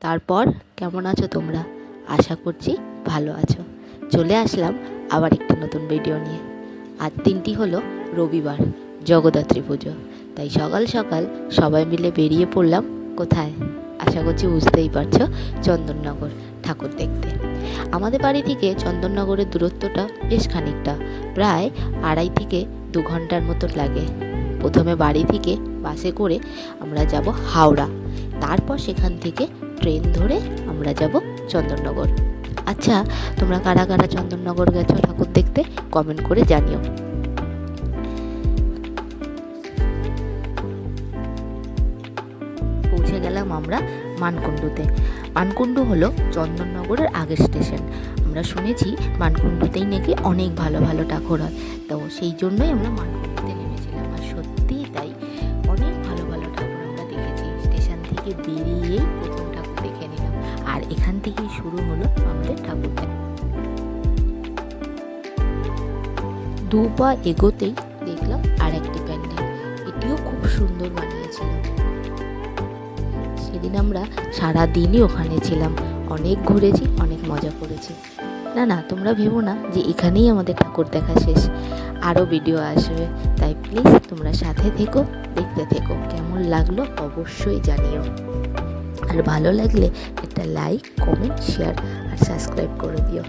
তারপর কেমন আছো তোমরা? আশা করছি ভালো আছো। চলে আসলাম আবার একটি নতুন ভিডিও নিয়ে। আজ দিনটি হলো রবিবার, জগদ্ধাত্রী পুজো। তাই সকাল সকাল সবাই মিলে বেরিয়ে পড়লাম কোথায়? আশা করছি বুঝতেই পারছো, চন্দননগর ঠাকুর দেখতে। আমাদের বাড়ি থেকে চন্দননগরের দূরত্বটা বেশ খানিকটা, প্রায় 2.5 থেকে 2 ঘন্টার মতো লাগে। প্রথমে বাড়ি থেকে বাসে করে আমরা যাব হাওড়া, তারপর সেখান থেকে ট্রেন ধরে আমরা যাব চন্দননগর। আচ্ছা, তোমরা কারা কারা চন্দননগর গেছো ঠাকুর দেখতে কমেন্ট করে জানিও। পৌঁছে গেলাম আমরা মানকুণ্ডুতে। মানকুণ্ডু হলো চন্দননগরের আগের স্টেশন। আমরা শুনেছি মানকুণ্ডুতেই নাকি অনেক ভালো ভালো ঠাকুর হয়, তো সেই জন্যই আমরা মানকুণ্ডুতে নেমেছিলাম। আর সত্যিই তাই, অনেক ভালো ভালো ঠাকুর আমরা দেখেছি। স্টেশন থেকে বেরিয়েই প্রথম ঠাকুর দেখে নিলাম, আর এখান থেকেই শুরু হলো আমাদের ঠাকুর দেখা। 2 পা এগোতেই দেখলাম আর একটি প্যান্ডেল, এটিও খুব সুন্দর বানিয়েছিল। সেদিন আমরা সারাদিনই ওখানে ছিলাম, অনেক ঘুরেছি, অনেক মজা করেছি। না, তোমরা ভেবো না যে এখানেই আমাদের ঠাকুর দেখা শেষ, আরও ভিডিও আসবে। তাই প্লিজ তোমরা সাথে থেকো, দেখতে থেকো। কেমন লাগলো অবশ্যই জানিও, আর ভালো লাগলে একটা লাইক, কমেন্ট, শেয়ার আর সাবস্ক্রাইব করে দিও।